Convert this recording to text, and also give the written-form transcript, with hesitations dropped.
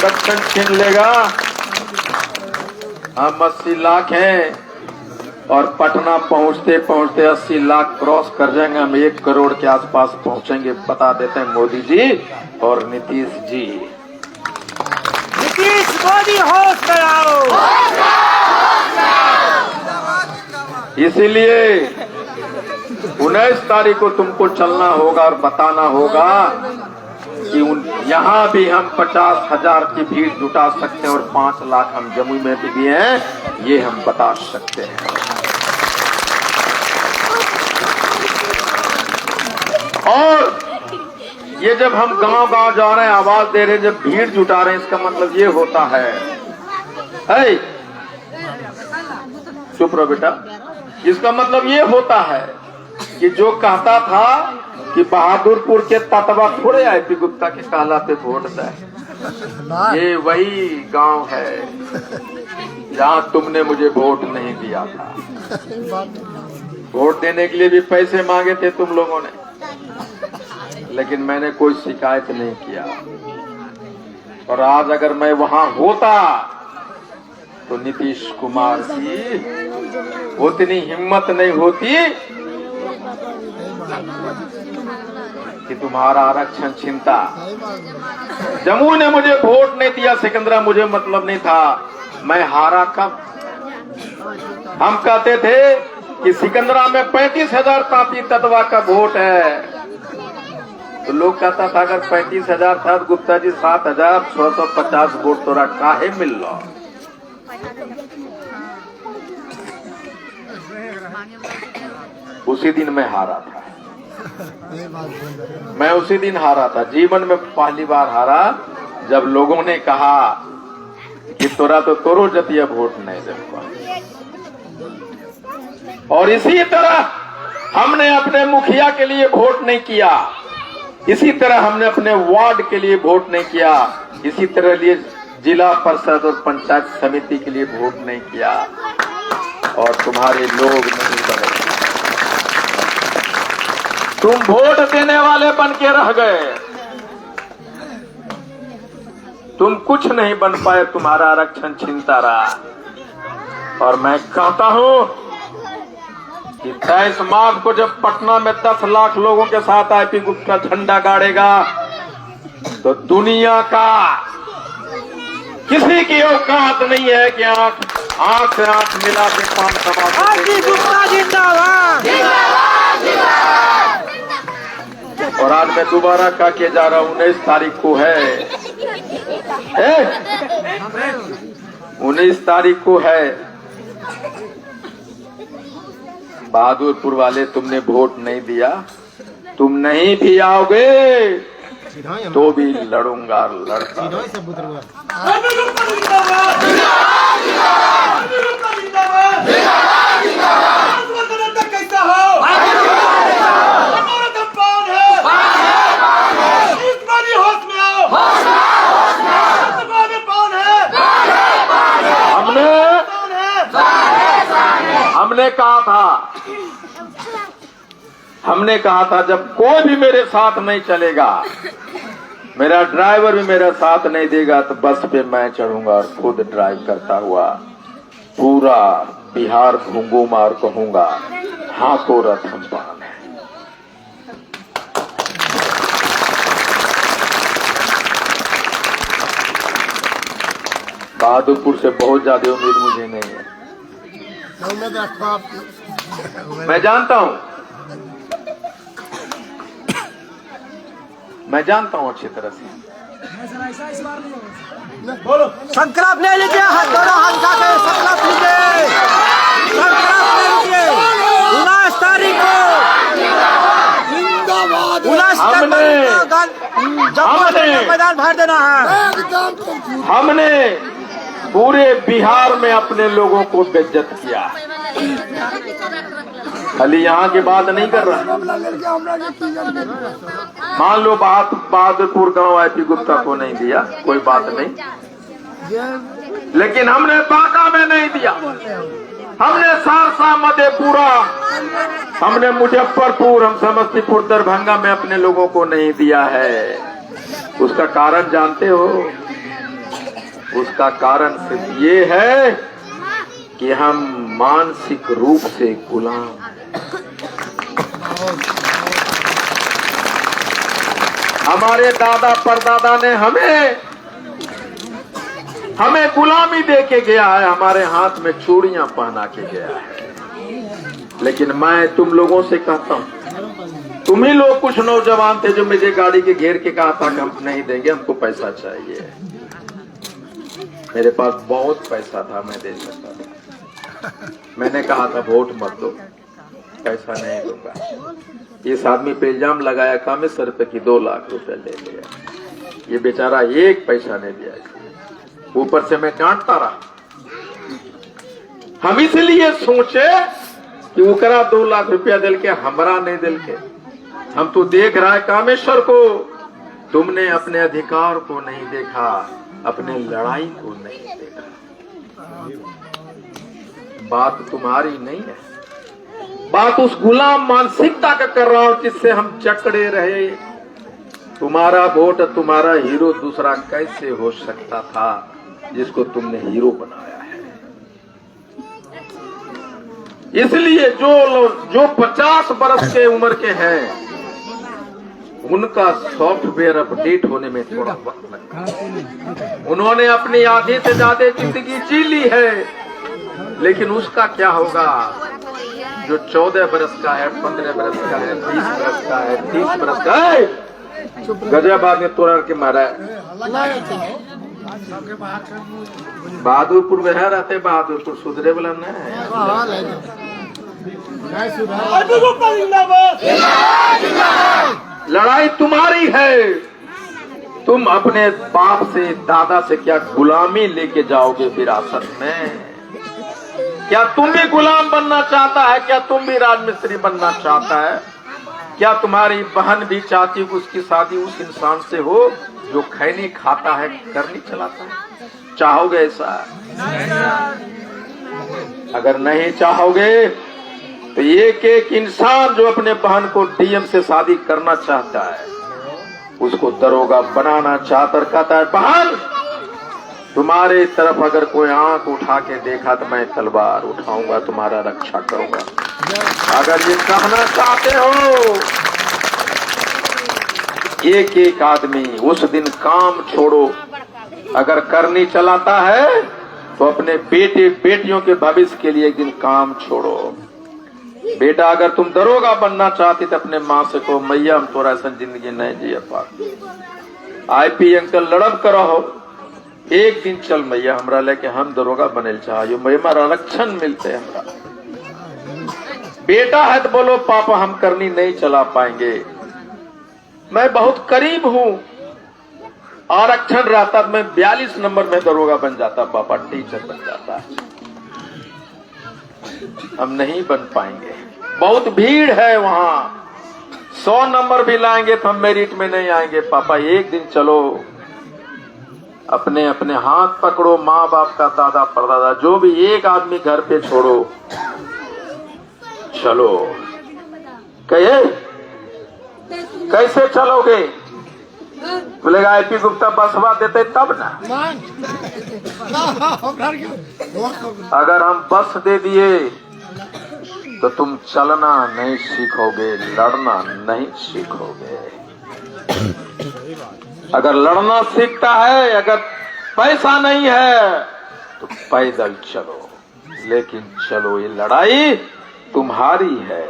आरक्षण छीन लेगा। हम 80 लाख हैं और पटना पहुंचते पहुंचते 80 लाख क्रॉस कर जाएंगे। हम 1 करोड़ के आसपास पहुंचेंगे, बता देते हैं मोदी जी और नीतीश जी। नीतीश मोदी होश में आओ। इसीलिए 19 तारीख को तुमको चलना होगा और बताना होगा कि यहाँ भी हम 50,000 की भीड़ जुटा सकते हैं और 5 लाख हम जम्मू में भी दिए हैं, ये हम बता सकते हैं। और ये जब हम गांव-गांव जा रहे हैं, आवाज दे रहे हैं, जब भीड़ जुटा रहे हैं, इसका मतलब ये होता है, चुप रहो बेटा, इसका मतलब ये होता है कि जो कहता था कि बहादुरपुर के ततवा थोड़े आईपी गुप्ता के कहलाते वोट दे, ये वही गांव है जहां तुमने मुझे वोट नहीं दिया था। वोट देने के लिए भी पैसे मांगे थे तुम लोगों ने, लेकिन मैंने कोई शिकायत नहीं किया। और आज अगर मैं वहां होता तो नीतीश कुमार की उतनी हिम्मत नहीं होती कि तुम्हारा आरक्षण छीनता। जम्मू ने मुझे वोट नहीं दिया, सिकंदरा मुझे मतलब नहीं था। मैं हारा कब? हम कहते थे कि सिकंदरा में 35,000 तांती तत्वा का वोट है, तो लोग कहता था अगर 35,000 था तो गुप्ता जी 7,650 वोट तोरा काहे मिल रहा। उसी दिन मैं हारा था, मैं उसी दिन हारा था। जीवन में पहली बार हारा जब लोगों ने कहा कि तोरा तो तोरो जतिया वोट नहीं दे पाए। और इसी तरह हमने अपने मुखिया के लिए वोट नहीं किया, इसी तरह हमने अपने वार्ड के लिए वोट नहीं किया, इसी तरह लिए जिला परिषद और पंचायत समिति के लिए वोट नहीं किया। और तुम्हारे लोग नहीं बने, तुम वोट देने वाले बन के रह गए, तुम कुछ नहीं बन पाए, तुम्हारा आरक्षण छीनता रहा। और मैं कहता हूं कि 23 मार्च को जब पटना में 10 लाख लोगों के साथ आईपी गुप्ता झंडा गाड़ेगा तो दुनिया का किसी की औकात नहीं है कि आंख से आंख मिला के पान समा। और आज मैं दोबारा कह के जा रहा हूं, 19 तारीख को है, 19 तारीख को है। बहादुरपुर वाले तुमने वोट नहीं दिया, तुम नहीं भी आओगे तो भी लड़ूंगा, लड़ता। हमने कहा था जब कोई भी मेरे साथ नहीं चलेगा, मेरा ड्राइवर भी मेरा साथ नहीं देगा, तो बस पे मैं चढ़ूंगा और खुद ड्राइव करता हुआ पूरा बिहार घूमूंगा और कहूंगा हाँ को रथ हम पान है। बहादुरपुर से बहुत ज्यादा उम्मीद मुझे नहीं है, मैं जानता हूं, मैं जानता हूं अच्छी तरह से। संकल्प ले लीजिए, हाथ दोनों हाथ उठा के संकल्प लीजिए, संकल्प ले लीजिए। 19 तारीख को 19 मैदान भर देना है। हमने पूरे बिहार में अपने लोगों को बेइज्जत किया, खाली यहाँ की बात नहीं कर रहा। मान लो बहादुरपुर गांव आईपी गुप्ता को नहीं दिया, कोई बात नहीं, लेकिन हमने बांका में नहीं दिया, हमने सहरसा, मधेपुरा, हमने मुजफ्फरपुर, हम समस्तीपुर, दरभंगा में अपने लोगों को नहीं दिया है। उसका कारण जानते हो? उसका कारण सिर्फ ये है कि हम मानसिक रूप से गुलाम हैं। हमारे दादा परदादा ने हमें गुलामी दे के गया है, हमारे हाथ में चूड़ियां पहना के गया है। लेकिन मैं तुम लोगों से कहता हूं, तुम ही लोग कुछ नौजवान थे जो मुझे गाड़ी के घेर के कहा था कि हम नहीं देंगे, हमको पैसा चाहिए। मेरे पास बहुत पैसा था, मैं दे सकता था। मैंने कहा था वोट मत दो, पैसा नहीं दूंगा। इस आदमी पे इल्जाम लगाया था मैं 100 रुपए की 2 लाख रुपए ले लिया। ये बेचारा एक पैसा नहीं दिया, ऊपर से मैं डांटता रहा। हम इसलिए सोचे कि उकरा 2 लाख रुपया दिल के हमरा नहीं दिल के। हम तो देख रहा है कामेश्वर को, तुमने अपने अधिकार को नहीं देखा, अपने लड़ाई को नहीं देखा। बात तुम्हारी नहीं है, बात उस गुलाम मानसिकता का कर रहा हूं जिससे हम जकड़े रहे। तुम्हारा वोट, तुम्हारा हीरो दूसरा कैसे हो सकता था जिसको तुमने हीरो बनाया है। इसलिए जो 50 बरस के उम्र के हैं उनका सॉफ्टवेयर अपडेट होने में थोड़ा वक्त लगता है। उन्होंने अपनी आधी से ज्यादा जिंदगी जी ली है, लेकिन उसका क्या होगा जो 14 बरस का है, 15 बरस का है, 20 बरस का है, 30 बरस का है। गजराबाद में तोड़ के मारा है। बहादुरपुर में है, रहते बहादुरपुर, सुधरे वाला नहीं। लड़ाई तुम्हारी है। तुम अपने बाप से, दादा से क्या गुलामी लेके जाओगे विरासत में? क्या तुम भी गुलाम बनना चाहता है? क्या तुम भी राजमिस्त्री बनना चाहता है? क्या तुम्हारी बहन भी चाहती है कि उसकी शादी उस इंसान से हो जो खैनी खाता है, करनी चलाता है? चाहोगे ऐसा? अगर नहीं चाहोगे तो एक इंसान जो अपने बहन को डीएम से शादी करना चाहता है, उसको दरोगा बनाना चाहता, कहता है बहन तुम्हारे तरफ अगर कोई आंख उठा के देखा तो मैं तलवार उठाऊंगा, तुम्हारा रक्षा करूंगा। अगर ये कहना चाहते हो, एक आदमी उस दिन काम छोड़ो। अगर करनी चलाता है तो अपने बेटे बेटियों के भविष्य के लिए एक दिन काम छोड़ो। बेटा अगर तुम दरोगा बनना चाहती तो अपने माँ से कहो मैया हम तोरा ऐसा जिंदगी नहीं जिया पा। आईपी अंकल लड़ब करो, एक दिन चल मैया हमरा लेके हम दरोगा बने चाहिए, हमारा आरक्षण मिलते हमरा। बेटा है तो बोलो पापा हम करनी नहीं चला पाएंगे, मैं बहुत करीब हूँ, आरक्षण रहता तो मैं 42 नंबर में दरोगा बन जाता, पापा टीचर बन जाता। हम नहीं बन पाएंगे, बहुत भीड़ है वहां, 100 नंबर भी लाएंगे तो हम मेरिट में नहीं आएंगे। पापा एक दिन चलो, अपने अपने हाथ पकड़ो, माँ बाप का, दादा परदादा जो भी, एक आदमी घर पे छोड़ो, चलो। कहे कैसे चलोगे? बोलेगा आईपी गुप्ता बसवा देते तब ना। अगर हम बस दे दिए तो तुम चलना नहीं सीखोगे, लड़ना नहीं सीखोगे। अगर लड़ना सीखता है, अगर पैसा नहीं है तो पैदल चलो, लेकिन चलो, ये लड़ाई तुम्हारी है।